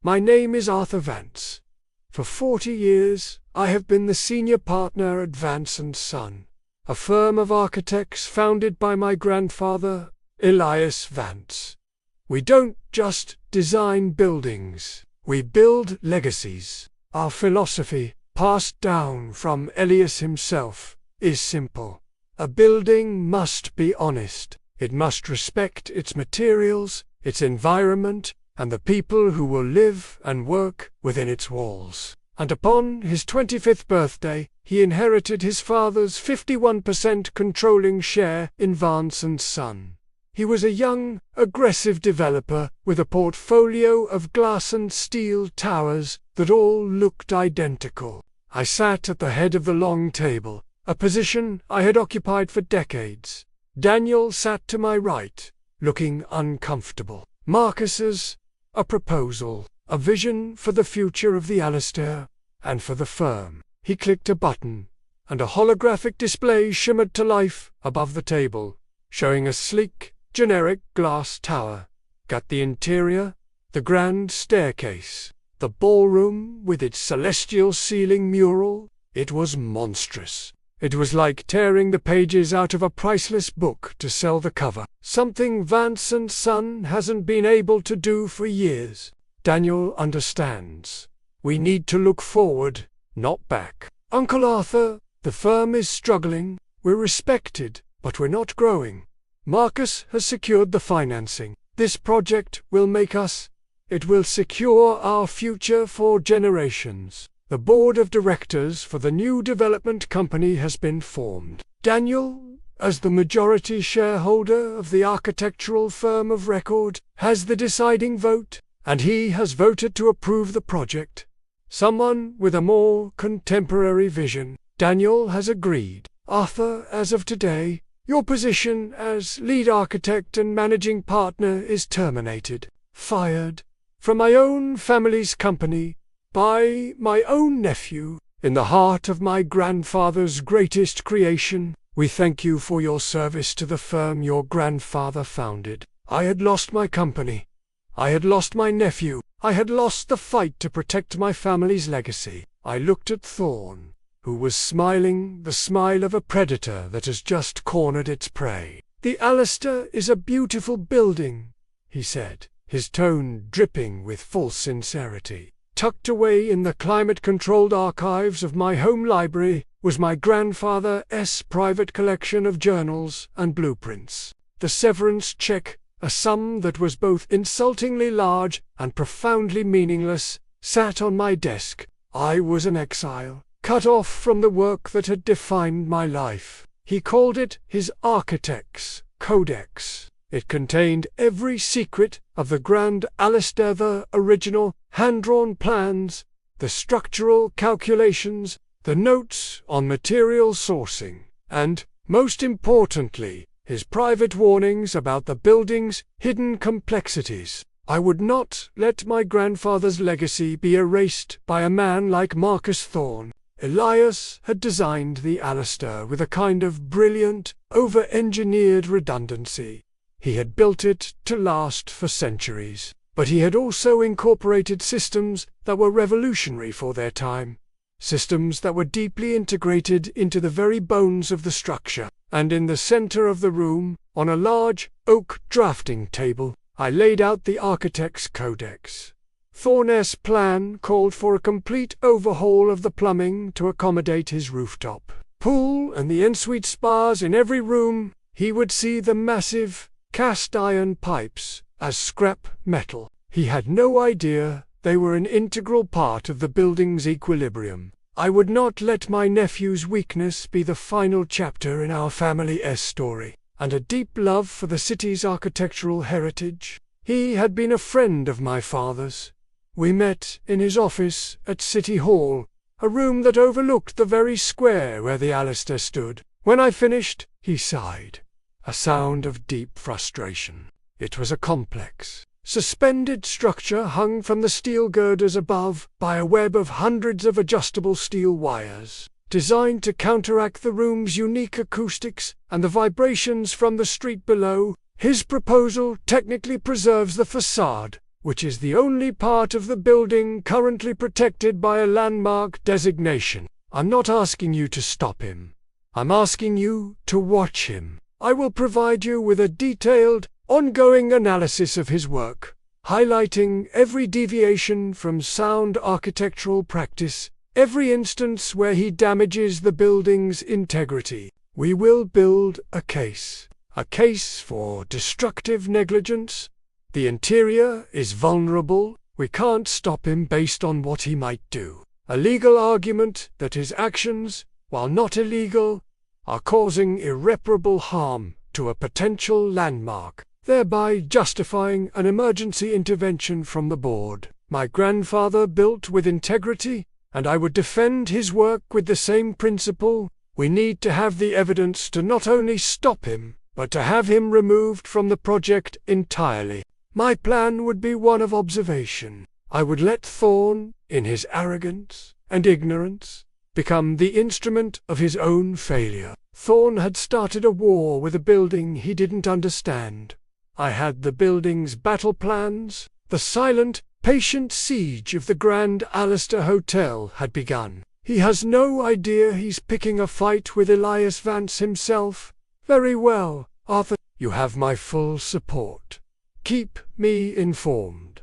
My name is Arthur Vance. For 40 years, I have been the senior partner at Vance & Son, a firm of architects founded by my grandfather, Elias Vance. We don't just design buildings, we build legacies. Our philosophy, passed down from Elias himself, is simple. A building must be honest. It must respect its materials, its environment, and the people who will live and work within its walls. And upon his 25th birthday, he inherited his father's 51% controlling share in Vance & Son. He was a young, aggressive developer with a portfolio of glass and steel towers that all looked identical. I sat at the head of the long table, a position I had occupied for decades. Daniel sat to my right, looking uncomfortable. Marcus's a proposal, a vision for the future of the Alistair, and for the firm. He clicked a button, and a holographic display shimmered to life above the table, showing a sleek, generic glass tower. Got the interior, the grand staircase, the ballroom with its celestial ceiling mural. It was monstrous. It was like tearing the pages out of a priceless book to sell the cover, something Vance & Son hasn't been able to do for years. Daniel understands. We need to look forward, not back. Uncle Arthur, the firm is struggling. We're respected, but we're not growing. Marcus has secured the financing. This project will make us. It will secure our future for generations. The board of directors for the new development company has been formed. Daniel, as the majority shareholder of the architectural firm of record, has the deciding vote, and he has voted to approve the project. Someone with a more contemporary vision. Daniel has agreed. Arthur, as of today, your position as lead architect and managing partner is terminated. Fired. From my own family's company, by my own nephew, in the heart of my grandfather's greatest creation. We thank you for your service to the firm your grandfather founded. I had lost my company. I had lost my nephew. I had lost the fight to protect my family's legacy. I looked at Thorne, who was smiling the smile of a predator that has just cornered its prey. The Alistair is a beautiful building, he said, his tone dripping with false sincerity. Tucked away in the climate-controlled archives of my home library was my grandfather's private collection of journals and blueprints. The severance check, a sum that was both insultingly large and profoundly meaningless, sat on my desk. I was an exile, cut off from the work that had defined my life. He called it his architect's Codex. It contained every secret of the Grand Alistair, the original hand-drawn plans, the structural calculations, the notes on material sourcing, and, most importantly, his private warnings about the building's hidden complexities. I would not let my grandfather's legacy be erased by a man like Marcus Thorne. Elias had designed the Alistair with a kind of brilliant, over-engineered redundancy. He had built it to last for centuries, but he had also incorporated systems that were revolutionary for their time, systems that were deeply integrated into the very bones of the structure. And in the center of the room, on a large oak drafting table, I laid out the architect's Codex. Thorne's plan called for a complete overhaul of the plumbing to accommodate his rooftop pool and the ensuite spas in every room. He would see the massive cast-iron pipes as scrap metal. He had no idea they were an integral part of the building's equilibrium. I would not let my nephew's weakness be the final chapter in our family's story, and a deep love for the city's architectural heritage. He had been a friend of my father's. We met in his office at City Hall, a room that overlooked the very square where the Alistair stood. When I finished, he sighed, a sound of deep frustration. It was a complex, suspended structure hung from the steel girders above by a web of hundreds of adjustable steel wires, designed to counteract the room's unique acoustics and the vibrations from the street below. His proposal technically preserves the facade, which is the only part of the building currently protected by a landmark designation. I'm not asking you to stop him. I'm asking you to watch him. I will provide you with a detailed, ongoing analysis of his work, highlighting every deviation from sound architectural practice, every instance where he damages the building's integrity. We will build a case for destructive negligence. The interior is vulnerable. We can't stop him based on what he might do. A legal argument that his actions, while not illegal, are causing irreparable harm to a potential landmark, thereby justifying an emergency intervention from the board. My grandfather built with integrity, and I would defend his work with the same principle. We need to have the evidence to not only stop him, but to have him removed from the project entirely. My plan would be one of observation. I would let Thorn, in his arrogance and ignorance, become the instrument of his own failure. Thorn had started a war with a building he didn't understand. I had the building's battle plans. The silent, patient siege of the Grand Alistair Hotel had begun. He has no idea he's picking a fight with Elias Vance himself. Very well, Arthur, you have my full support. Keep me informed.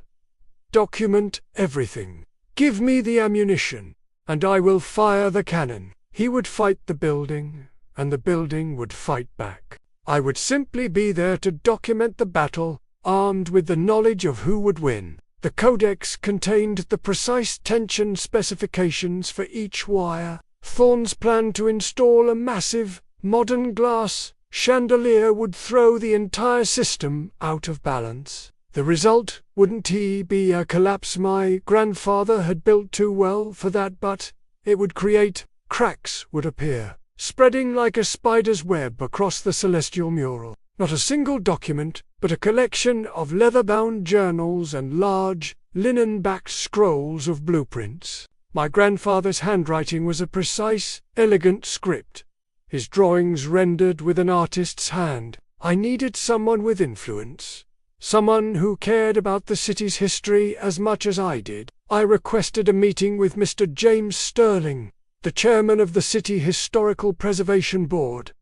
Document everything. Give me the ammunition, and I will fire the cannon. He would fight the building, and the building would fight back. I would simply be there to document the battle, armed with the knowledge of who would win. The Codex contained the precise tension specifications for each wire. Thorn's plan to install a massive, modern glass chandelier would throw the entire system out of balance. The result, wouldn't he be a collapse? My grandfather had built too well for that, but it would create cracks would appear, spreading like a spider's web across the celestial mural. Not a single document, but a collection of leather-bound journals and large, linen-backed scrolls of blueprints. My grandfather's handwriting was a precise, elegant script, his drawings rendered with an artist's hand. I needed someone with influence, someone who cared about the city's history as much as I did. I requested a meeting with Mr. James Sterling, the chairman of the City Historical Preservation Board.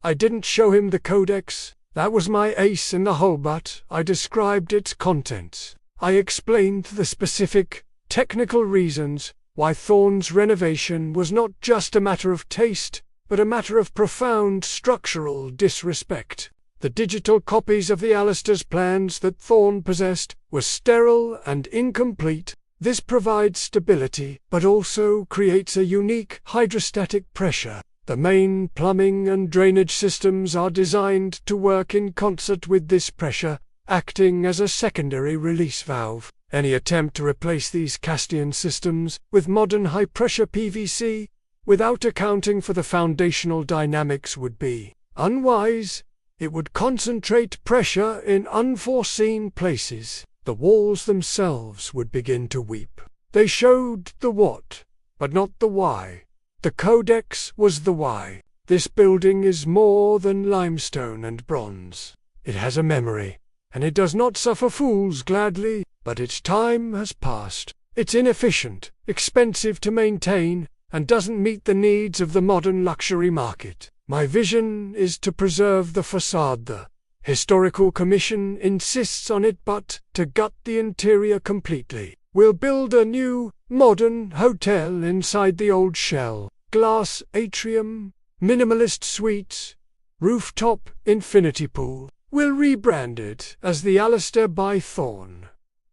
I didn't show him the Codex. That was my ace in the hole, but I described its contents. I explained the specific, technical reasons why Thorn's renovation was not just a matter of taste, but a matter of profound structural disrespect. The digital copies of the Alistair's plans that Thorn possessed were sterile and incomplete. This provides stability, but also creates a unique hydrostatic pressure. The main plumbing and drainage systems are designed to work in concert with this pressure, acting as a secondary release valve. Any attempt to replace these Castian systems with modern high-pressure PVC, without accounting for the foundational dynamics, would be unwise. It would concentrate pressure in unforeseen places. The walls themselves would begin to weep. They showed the what, but not the why. The Codex was the why. This building is more than limestone and bronze. It has a memory, and it does not suffer fools gladly, but its time has passed. It's inefficient, expensive to maintain, and doesn't meet the needs of the modern luxury market. My vision is to preserve the facade. The Historical Commission insists on it, but to gut the interior completely. We'll build a new, modern hotel inside the old shell. Glass atrium, minimalist suites, rooftop infinity pool. We'll rebrand it as the Alistair by Thorn.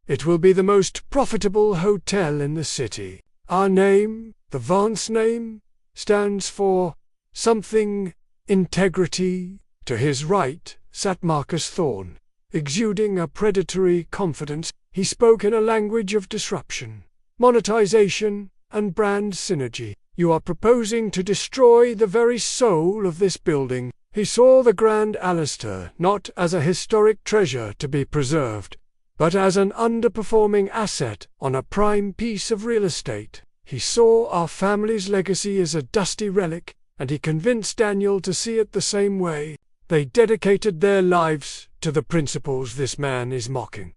It will be the most profitable hotel in the city. Our name, the Vance name, stands for something, integrity. To his right sat Marcus Thorn. Exuding a predatory confidence, he spoke in a language of disruption, monetization, and brand synergy. You are proposing to destroy the very soul of this building. He saw the Grand Alistair not as a historic treasure to be preserved, but as an underperforming asset on a prime piece of real estate. He saw our family's legacy as a dusty relic, and he convinced Daniel to see it the same way. They dedicated their lives to the principles this man is mocking.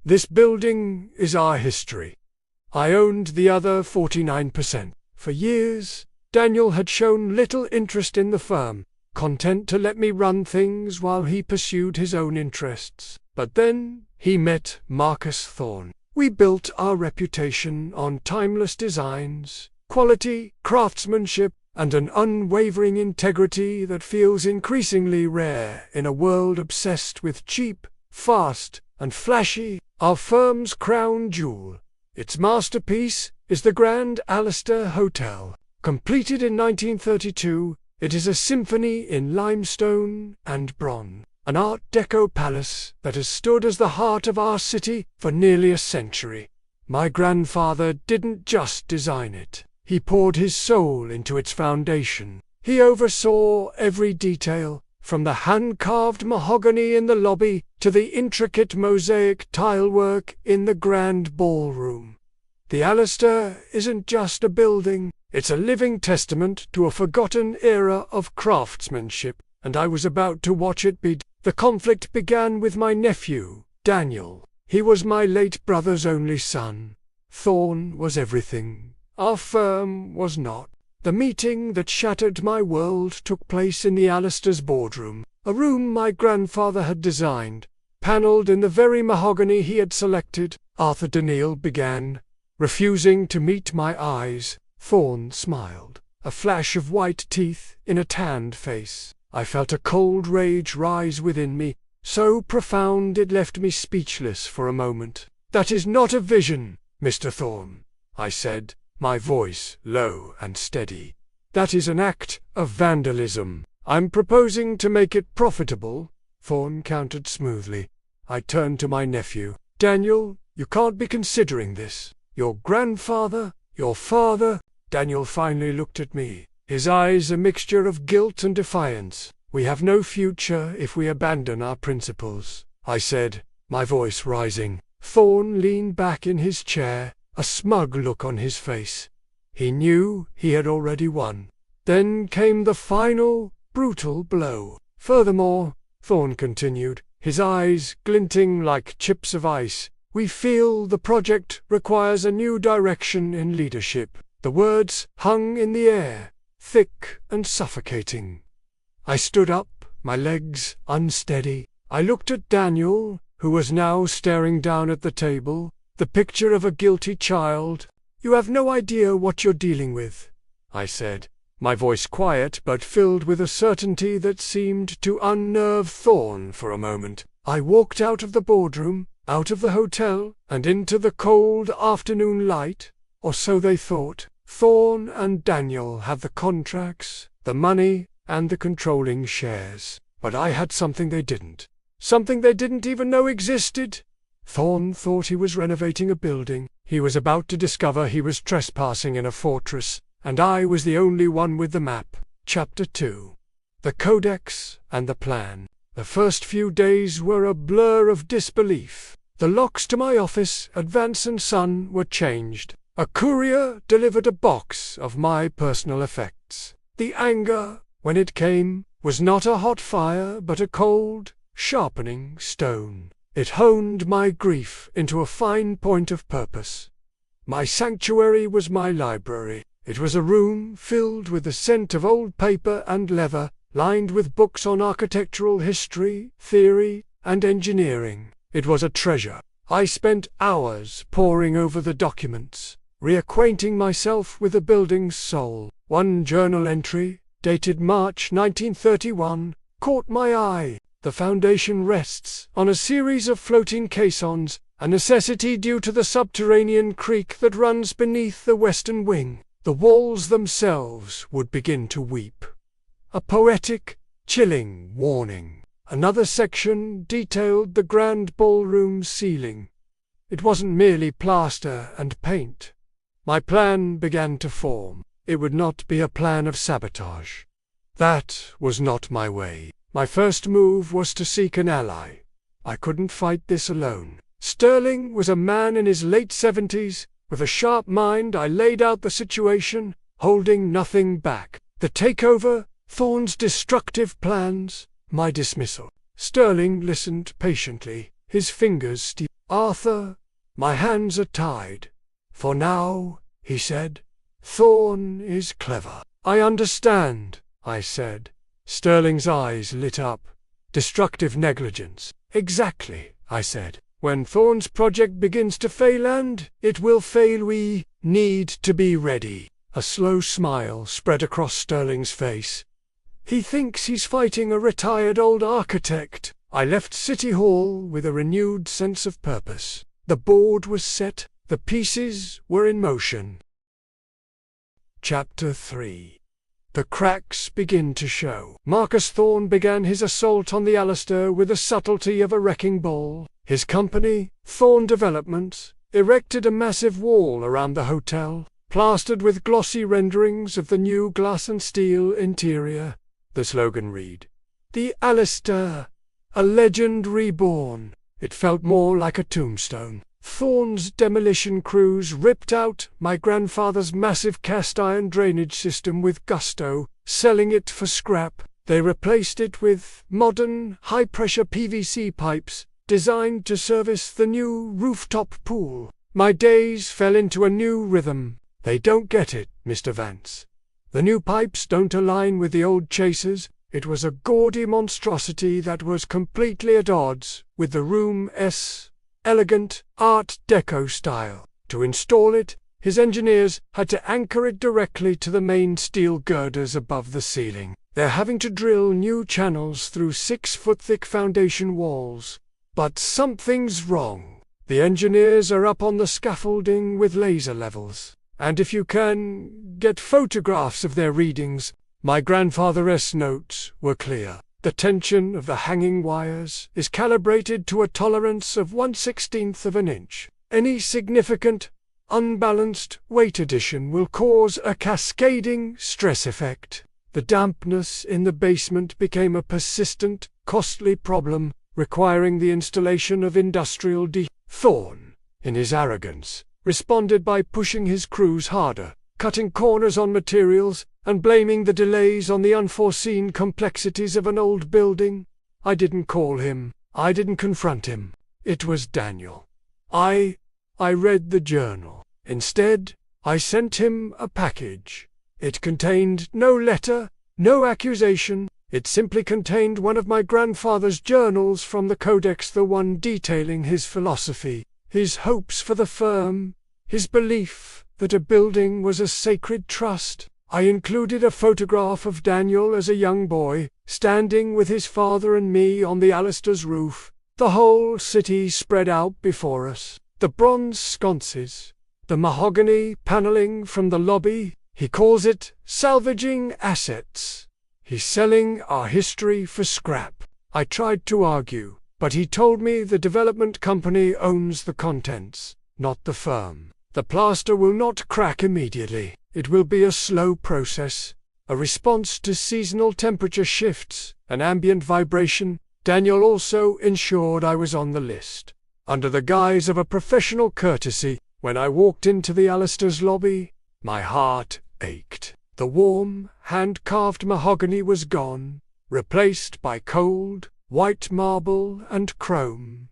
This building is our history. I owned the other 49%. For years, Daniel had shown little interest in the firm, content to let me run things while he pursued his own interests. But then he met Marcus Thorne. We built our reputation on timeless designs, quality, craftsmanship, and an unwavering integrity that feels increasingly rare in a world obsessed with cheap, fast, and flashy. Our firm's crown jewel, its masterpiece, is the Grand Alistair Hotel. Completed in 1932, it is a symphony in limestone and bronze, an Art Deco palace that has stood as the heart of our city for nearly a century. My grandfather didn't just design it. He poured his soul into its foundation. He oversaw every detail, from the hand-carved mahogany in the lobby to the intricate mosaic tilework in the grand ballroom. The Alistair isn't just a building, it's a living testament to a forgotten era of craftsmanship, and I was about to watch it be. The conflict began with my nephew, Daniel. He was my late brother's only son. Thorne was everything. Our firm was not. The meeting that shattered my world took place in the Alistair's boardroom, a room my grandfather had designed, panelled in the very mahogany he had selected. Arthur Daniel began, refusing to meet my eyes. Thorne smiled, a flash of white teeth in a tanned face. I felt a cold rage rise within me, so profound it left me speechless for a moment. "That is not a vision, Mr. Thorne," I said, my voice low and steady. "That is an act of vandalism. I'm proposing to make it profitable." Thorne countered smoothly. I turned to my nephew. "Daniel, you can't be considering this. Your grandfather, your father—" Daniel finally looked at me, his eyes a mixture of guilt and defiance. "We have no future if we abandon our principles," I said, my voice rising. Thorne leaned back in his chair, a smug look on his face. He knew he had already won. Then came the final, brutal blow. "Furthermore," Thorne continued, his eyes glinting like chips of ice, "we feel the project requires a new direction in leadership." The words hung in the air, thick and suffocating. I stood up, my legs unsteady. I looked at Daniel, who was now staring down at the table, the picture of a guilty child. "You have no idea what you're dealing with," I said, my voice quiet but filled with a certainty that seemed to unnerve Thorne for a moment. I walked out of the boardroom, out of the hotel, and into the cold afternoon light, or so they thought. Thorne and Daniel had the contracts, the money, and the controlling shares. But I had something they didn't. Something they didn't even know existed. Thorne thought he was renovating a building. He was about to discover he was trespassing in a fortress, and I was the only one with the map. Chapter 2. The Codex and the Plan. The first few days were a blur of disbelief. The locks to my office at Vance and Son were changed. A courier delivered a box of my personal effects. The anger, when it came, was not a hot fire but a cold, sharpening stone. It honed my grief into a fine point of purpose. My sanctuary was my library. It was a room filled with the scent of old paper and leather, lined with books on architectural history, theory, and engineering. It was a treasure. I spent hours poring over the documents, reacquainting myself with the building's soul. One journal entry, dated March 1931, caught my eye. The foundation rests on a series of floating caissons, a necessity due to the subterranean creek that runs beneath the western wing. The walls themselves would begin to weep. A poetic, chilling warning. Another section detailed the grand ballroom ceiling. It wasn't merely plaster and paint. My plan began to form. It would not be a plan of sabotage. That was not my way. My first move was to seek an ally. I couldn't fight this alone. Sterling was a man in his late 70s. With a sharp mind I laid out the situation, holding nothing back. The takeover, Thorne's destructive plans, my dismissal. Sterling listened patiently, his fingers steady. "Arthur, my hands are tied. For now," he said. "Thorn is clever." "I understand," I said. Sterling's eyes lit up. "Destructive negligence." "Exactly," I said. "When Thorn's project begins to fail, and it will fail, we need to be ready." A slow smile spread across Sterling's face. "He thinks he's fighting a retired old architect." I left City Hall with a renewed sense of purpose. The board was set, the pieces were in motion. Chapter 3. The cracks begin to show. Marcus Thorn began his assault on the Alistair with the subtlety of a wrecking ball. His company, Thorn Developments, erected a massive wall around the hotel, plastered with glossy renderings of the new glass and steel interior. The slogan read, "The Alistair, a legend reborn." It felt more like a tombstone. Thorn's demolition crews ripped out my grandfather's massive cast-iron drainage system with gusto, selling it for scrap. They replaced it with modern, high-pressure PVC pipes, designed to service the new rooftop pool. My days fell into a new rhythm. "They don't get it, Mr. Vance. The new pipes don't align with the old chasers." It was a gaudy monstrosity that was completely at odds with the room's elegant Art Deco style. To install it, his engineers had to anchor it directly to the main steel girders above the ceiling. They're having to drill new channels through 6-foot-thick foundation walls. But something's wrong. The engineers are up on the scaffolding with laser levels, and if you can get photographs of their readings, my grandfather's notes were clear. The tension of the hanging wires is calibrated to a tolerance of 1/16 of an inch. Any significant, unbalanced weight addition will cause a cascading stress effect. The dampness in the basement became a persistent, costly problem, requiring the installation of industrial Thorn, in his arrogance, responded by pushing his crews harder, cutting corners on materials, and blaming the delays on the unforeseen complexities of an old building. I didn't call him. I didn't confront him. It was Daniel. I read the journal. Instead, I sent him a package. It contained no letter, no accusation. It simply contained one of my grandfather's journals from the Codex, the one detailing his philosophy, his hopes for the firm, his belief that a building was a sacred trust. I included a photograph of Daniel as a young boy, standing with his father and me on the Alistair's roof. The whole city spread out before us. The bronze sconces, the mahogany paneling from the lobby. He calls it salvaging assets. He's selling our history for scrap. I tried to argue, but he told me the development company owns the contents, not the firm. The plaster will not crack immediately. It will be a slow process, a response to seasonal temperature shifts and ambient vibration. Daniel also ensured I was on the list. Under the guise of a professional courtesy, when I walked into the Alistair's lobby, my heart ached. The warm, hand-carved mahogany was gone, replaced by cold, white marble and chrome.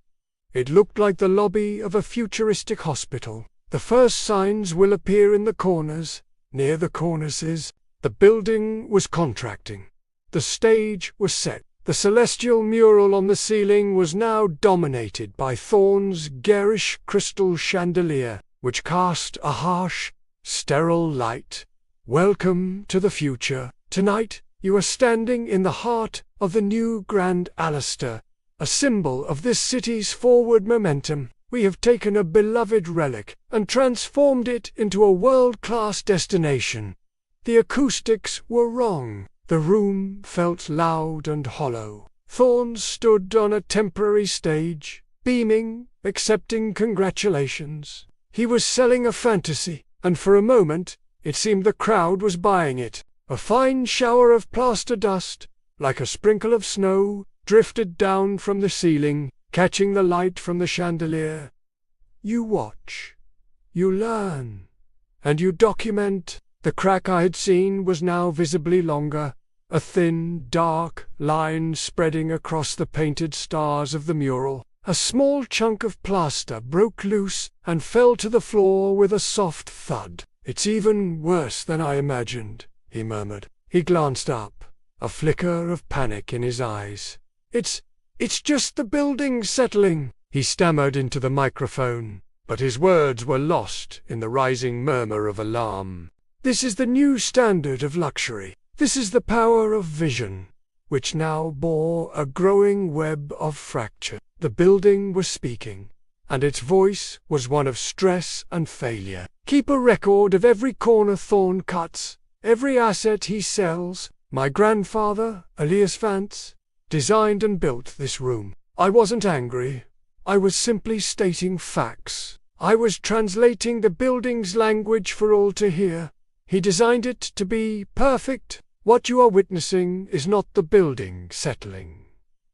It looked like the lobby of a futuristic hospital. The first signs will appear in the corners, near the cornices. The building was contracting. The stage was set. The celestial mural on the ceiling was now dominated by Thorn's garish crystal chandelier, which cast a harsh, sterile light. Welcome to the future. Tonight, you are standing in the heart of the new Grand Alistair, a symbol of this city's forward momentum. We have taken a beloved relic and transformed it into a world-class destination. The acoustics were wrong. The room felt loud and hollow. Thorn stood on a temporary stage, beaming, accepting congratulations. He was selling a fantasy, and for a moment, it seemed the crowd was buying it. A fine shower of plaster dust, like a sprinkle of snow, drifted down from the ceiling, catching the light from the chandelier. You watch, you learn, and you document. The crack I had seen was now visibly longer, a thin, dark line spreading across the painted stars of the mural. A small chunk of plaster broke loose and fell to the floor with a soft thud. "It's even worse than I imagined," he murmured. He glanced up, a flicker of panic in his eyes. It's just the building settling," he stammered into the microphone, but his words were lost in the rising murmur of alarm. "This is the new standard of luxury. This is the power of vision, which now bore a growing web of fracture." The building was speaking, and its voice was one of stress and failure. "Keep a record of every corner Thorn cuts, every asset he sells. My grandfather, Elias Vance, designed and built this room. I wasn't angry. I was simply stating facts. I was translating the building's language for all to hear. He designed it to be perfect. What you are witnessing is not the building settling.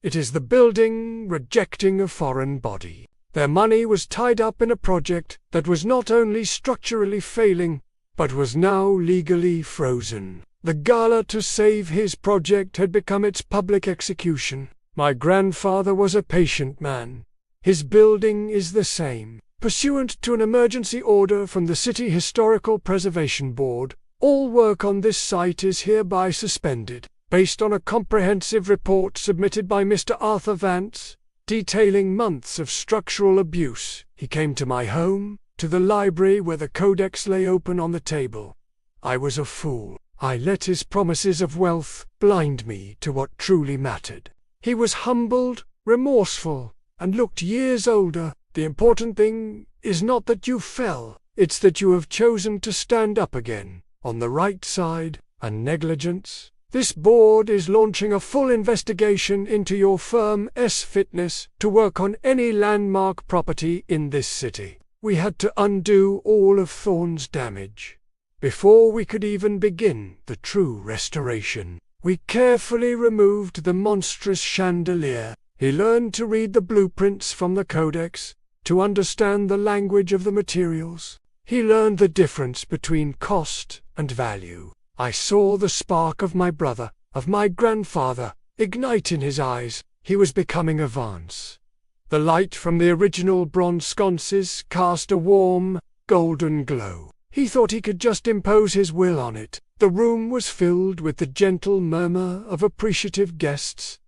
It is the building rejecting a foreign body. Their money was tied up in a project that was not only structurally failing, but was now legally frozen. The gala to save his project had become its public execution. My grandfather was a patient man. His building is the same. Pursuant to an emergency order from the City Historical Preservation Board, all work on this site is hereby suspended, based on a comprehensive report submitted by Mr. Arthur Vance, detailing months of structural abuse. He came to my home, to the library where the Codex lay open on the table. I was a fool. I let his promises of wealth blind me to what truly mattered. He was humbled, remorseful, and looked years older. The important thing is not that you fell, it's that you have chosen to stand up again, on the right side, and negligence. This board is launching a full investigation into your firm's fitness to work on any landmark property in this city. We had to undo all of Thorn's damage. Before we could even begin the true restoration, we carefully removed the monstrous chandelier. He learned to read the blueprints from the Codex, to understand the language of the materials. He learned the difference between cost and value. I saw the spark of my brother, of my grandfather, ignite in his eyes. He was becoming a Vance. The light from the original bronze sconces cast a warm, golden glow. He thought he could just impose his will on it. The room was filled with the gentle murmur of appreciative guests.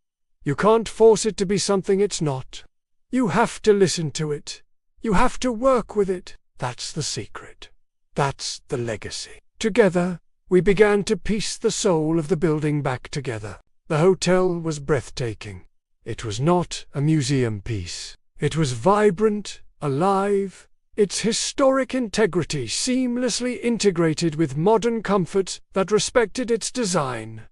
You can't force it to be something it's not. You have to listen to it. You have to work with it. That's the secret. That's the legacy. Together, we began to piece the soul of the building back together. The hotel was breathtaking. It was not a museum piece. It was vibrant, alive, its historic integrity seamlessly integrated with modern comfort that respected its design.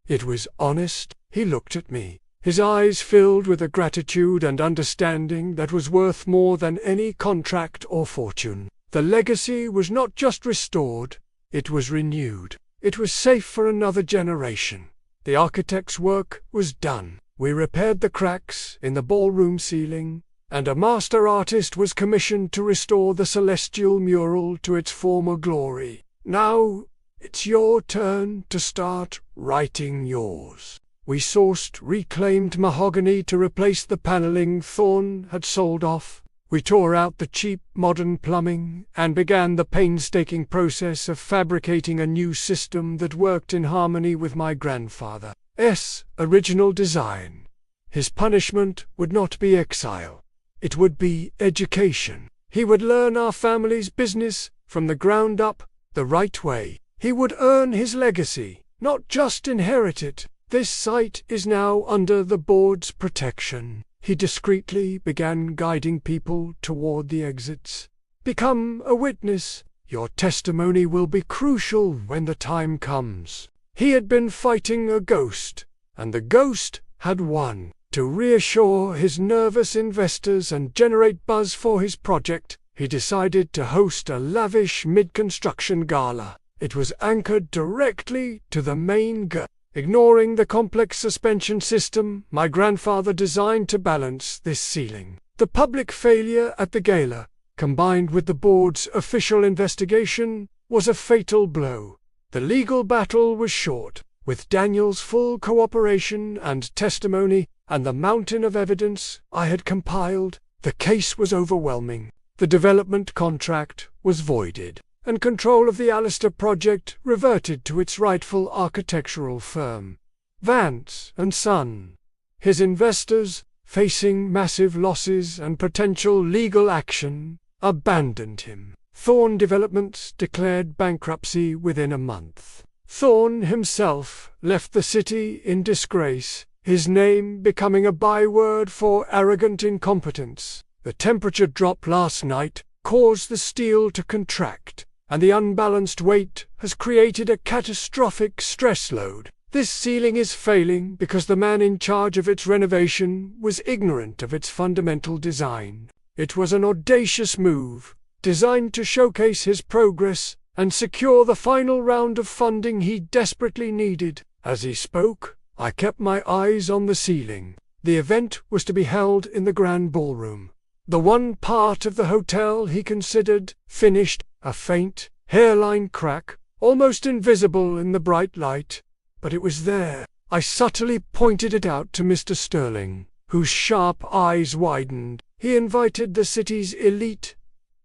It was honest. He looked at me, his eyes filled with a gratitude and understanding that was worth more than any contract or fortune. The legacy was not just restored, it was renewed. It was safe for another generation. The architect's work was done. We repaired the cracks in the ballroom ceiling, and a master artist was commissioned to restore the celestial mural to its former glory. Now, it's your turn to start writing yours. We sourced reclaimed mahogany to replace the paneling Thorn had sold off. We tore out the cheap modern plumbing and began the painstaking process of fabricating a new system that worked in harmony with my grandfather's original design. His punishment would not be exile. It would be education. He would learn our family's business from the ground up, the right way. He would earn his legacy, not just inherit it. This site is now under the board's protection. He discreetly began guiding people toward the exits. Become a witness. Your testimony will be crucial when the time comes. He had been fighting a ghost, and the ghost had won. To reassure his nervous investors and generate buzz for his project, he decided to host a lavish mid-construction gala. It was anchored directly to the main ignoring the complex suspension system my grandfather designed to balance this ceiling. The public failure at the gala, combined with the board's official investigation, was a fatal blow. The legal battle was short. With Daniel's full cooperation and testimony, and the mountain of evidence I had compiled, the case was overwhelming. The development contract was voided, and control of the Alistair project reverted to its rightful architectural firm, Vance and Son. His investors, facing massive losses and potential legal action, abandoned him. Thorn Developments declared bankruptcy within a month. Thorn himself left the city in disgrace, his name becoming a byword for arrogant incompetence. The temperature drop last night caused the steel to contract, and the unbalanced weight has created a catastrophic stress load. This ceiling is failing because the man in charge of its renovation was ignorant of its fundamental design. It was an audacious move, designed to showcase his progress and secure the final round of funding he desperately needed. As he spoke, I kept my eyes on the ceiling. The event was to be held in the Grand Ballroom, the one part of the hotel he considered finished. A faint, hairline crack, almost invisible in the bright light, but it was there. I subtly pointed it out to Mr. Sterling, whose sharp eyes widened. He invited the city's elite,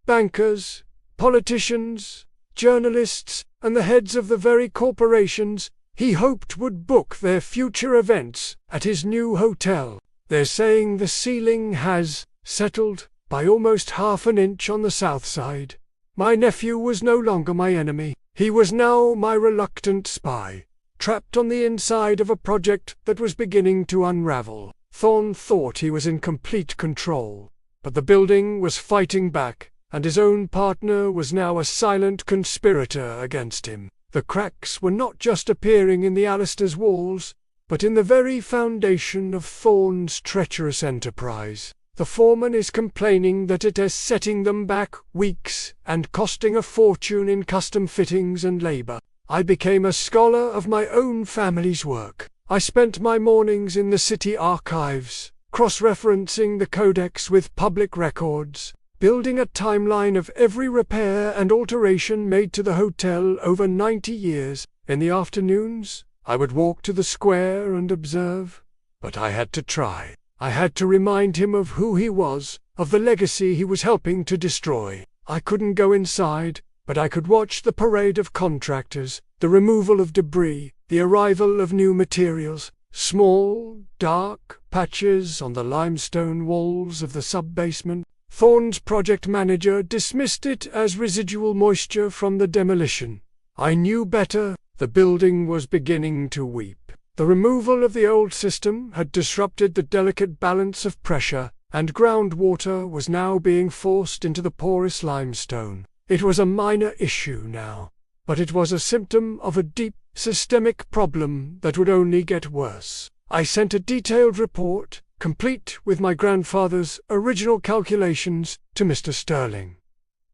bankers, politicians, journalists, and the heads of the very corporations he hoped would book their future events at his new hotel. They're saying the ceiling has settled by almost half an inch on the south side. My nephew was no longer my enemy. He was now my reluctant spy, trapped on the inside of a project that was beginning to unravel. Thorn thought he was in complete control, but the building was fighting back, and his own partner was now a silent conspirator against him. The cracks were not just appearing in the Alistair's walls, but in the very foundation of Thorn's treacherous enterprise. The foreman is complaining that it is setting them back weeks and costing a fortune in custom fittings and labor. I became a scholar of my own family's work. I spent my mornings in the city archives, cross-referencing the Codex with public records, building a timeline of every repair and alteration made to the hotel over 90 years. In the afternoons, I would walk to the square and observe, but I had to try. I had to remind him of who he was, of the legacy he was helping to destroy. I couldn't go inside, but I could watch the parade of contractors, the removal of debris, the arrival of new materials, small, dark patches on the limestone walls of the sub-basement. Thorn's project manager dismissed it as residual moisture from the demolition. I knew better. The building was beginning to weep. The removal of the old system had disrupted the delicate balance of pressure, and groundwater was now being forced into the porous limestone. It was a minor issue now, but it was a symptom of a deep, systemic problem that would only get worse. I sent a detailed report, complete with my grandfather's original calculations, to Mr. Sterling.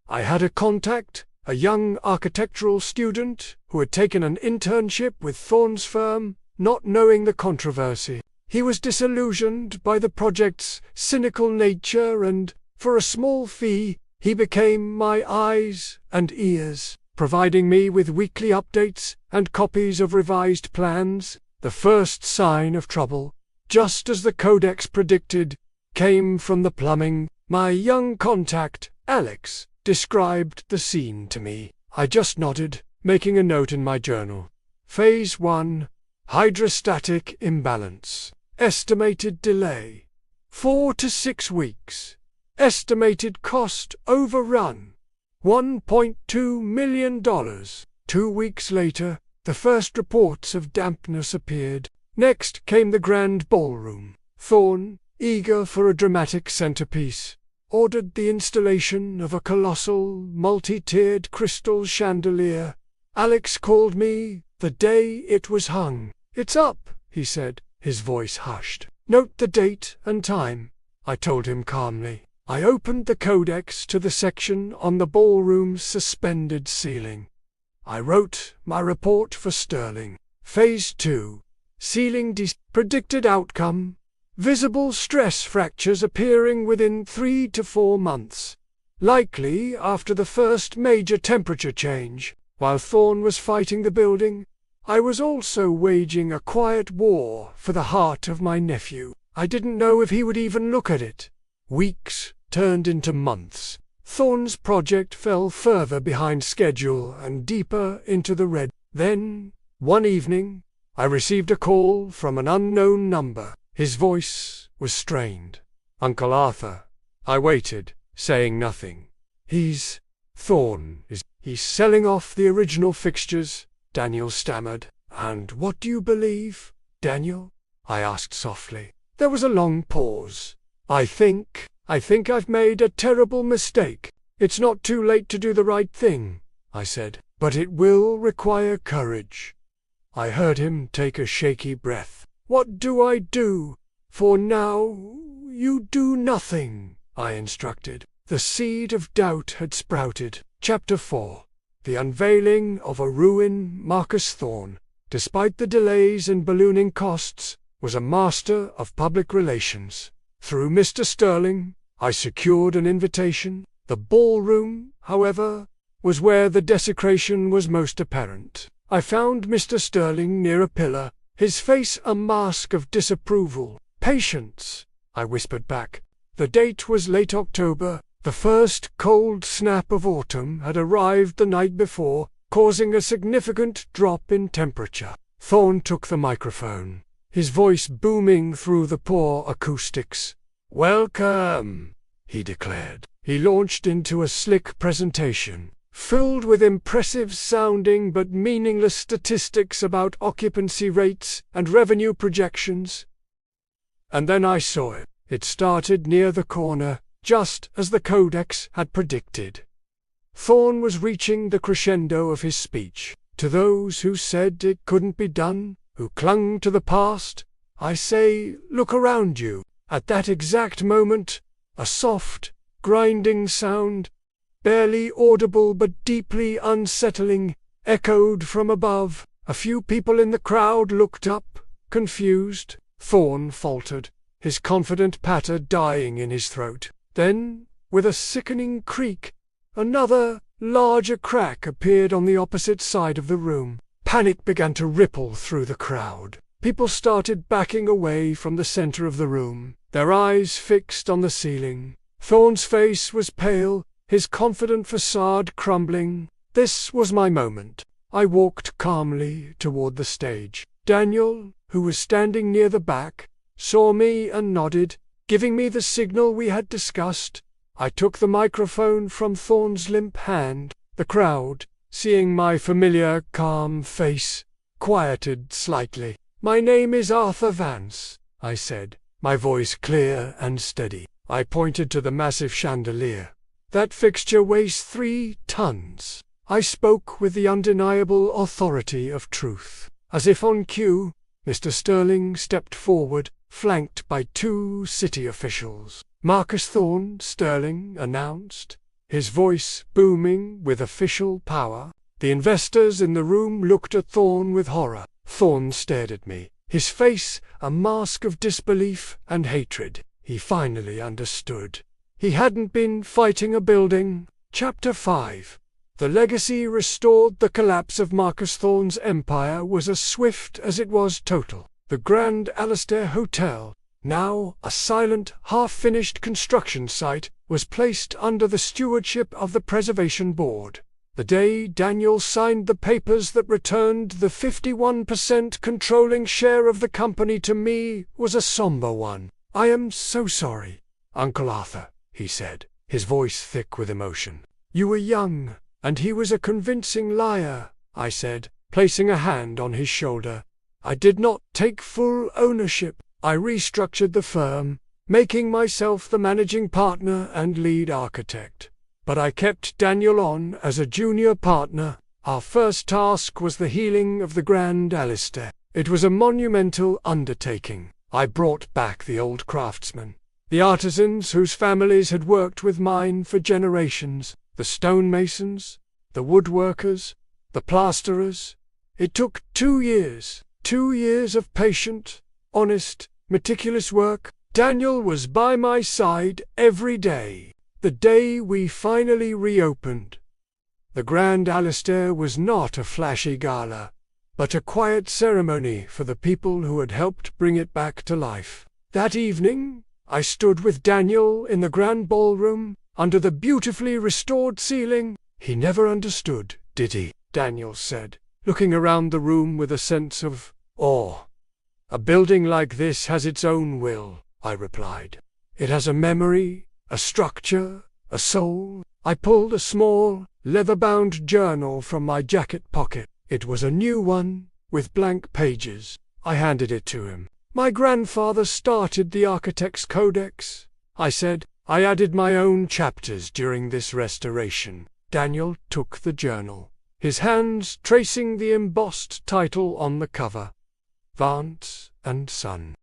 I had a contact, a young architectural student who had taken an internship with Thorn's firm, not knowing the controversy. He was disillusioned by the project's cynical nature and, for a small fee, he became my eyes and ears, providing me with weekly updates and copies of revised plans. The first sign of trouble, just as the Codex predicted, came from the plumbing. My young contact, Alex, described the scene to me. I just nodded, making a note in my journal. Phase 1. Hydrostatic imbalance. Estimated delay 4 to 6 weeks. Estimated cost overrun $1.2 million. 2 weeks later, the first reports of dampness appeared. Next came the Grand Ballroom. Thorn, eager for a dramatic centerpiece, ordered the installation of a colossal, multi-tiered crystal chandelier. Alex called me the day it was hung. "It's up," he said, his voice hushed. "Note the date and time," I told him calmly. I opened the Codex to the section on the ballroom's suspended ceiling. I wrote my report for Sterling. Phase 2. Ceiling predicted outcome. Visible stress fractures appearing within 3 to 4 months. Likely after the first major temperature change. While Thorn was fighting the building, I was also waging a quiet war for the heart of my nephew. I didn't know if he would even look at it. Weeks turned into months. Thorn's project fell further behind schedule and deeper into the red. Then, one evening, I received a call from an unknown number. His voice was strained. "Uncle Arthur." I waited, saying nothing. He's selling off the original fixtures," Daniel stammered. "And what do you believe, Daniel?" I asked softly. There was a long pause. I think I've made a terrible mistake. It's not too late to do the right thing," I said, "but it will require courage." I heard him take a shaky breath. "What do I do?" "For now, you do nothing," I instructed. The seed of doubt had sprouted. Chapter 4. The Unveiling of a Ruin. Marcus Thorn, despite the delays and ballooning costs, was a master of public relations. Through Mr. Sterling, I secured an invitation. The ballroom, however, was where the desecration was most apparent. I found Mr. Sterling near a pillar, his face a mask of disapproval. "Patience," I whispered back. The date was late October. The first cold snap of autumn had arrived the night before, causing a significant drop in temperature. Thorn took the microphone, his voice booming through the poor acoustics. "Welcome," he declared. He launched into a slick presentation, filled with impressive-sounding but meaningless statistics about occupancy rates and revenue projections. And then I saw it. It started near the corner, just as the Codex had predicted. Thorn was reaching the crescendo of his speech. To those who said it couldn't be done, who clung to the past, I say, look around you. At that exact moment, a soft, grinding sound, barely audible but deeply unsettling, echoed from above. A few people in the crowd looked up, confused. Thorn faltered, his confident patter dying in his throat. Then, with a sickening creak, another, larger crack appeared on the opposite side of the room. Panic began to ripple through the crowd. People started backing away from the center of the room, their eyes fixed on the ceiling. Thorn's face was pale, his confident facade crumbling. This was my moment. I walked calmly toward the stage. Daniel, who was standing near the back, saw me and nodded, giving me the signal we had discussed. I took the microphone from Thorn's limp hand. The crowd, seeing my familiar, calm face, quieted slightly. "My name is Arthur Vance," I said, my voice clear and steady. I pointed to the massive chandelier. "That fixture weighs 3 tons. I spoke with the undeniable authority of truth. As if on cue, Mr. Sterling stepped forward, flanked by 2 city officials. "Marcus Thorn, Sterling announced, his voice booming with official power. The investors in the room looked at Thorn with horror. Thorn stared at me, his face a mask of disbelief and hatred. He finally understood. He hadn't been fighting a building. Chapter 5. The legacy restored. The collapse of Marcus Thorn's empire was as swift as it was total. The Grand Alistair Hotel, now a silent, half-finished construction site, was placed under the stewardship of the Preservation Board. The day Daniel signed the papers that returned the 51% controlling share of the company to me was a somber one. "I am so sorry, Uncle Arthur," he said, his voice thick with emotion. "You were young, and he was a convincing liar," I said, placing a hand on his shoulder. "I did not take full ownership. I restructured the firm, making myself the managing partner and lead architect. But I kept Daniel on as a junior partner. Our first task was the healing of the Grand Alistair. It was a monumental undertaking. I brought back the old craftsmen, the artisans whose families had worked with mine for generations, the stonemasons, the woodworkers, the plasterers. It took 2 years. 2 years of patient, honest, meticulous work. Daniel was by my side every day. The day we finally reopened, the Grand Alistair was not a flashy gala, but a quiet ceremony for the people who had helped bring it back to life. That evening, I stood with Daniel in the grand ballroom, under the beautifully restored ceiling. "He never understood, did he?" Daniel said, looking around the room with a sense of awe. "A building like this has its own will," I replied. "It has a memory, a structure, a soul." I pulled a small, leather-bound journal from my jacket pocket. It was a new one, with blank pages. I handed it to him. "My grandfather started the architect's Codex," I said. "I added my own chapters during this restoration." Daniel took the journal, his hands tracing the embossed title on the cover, Vance and Son.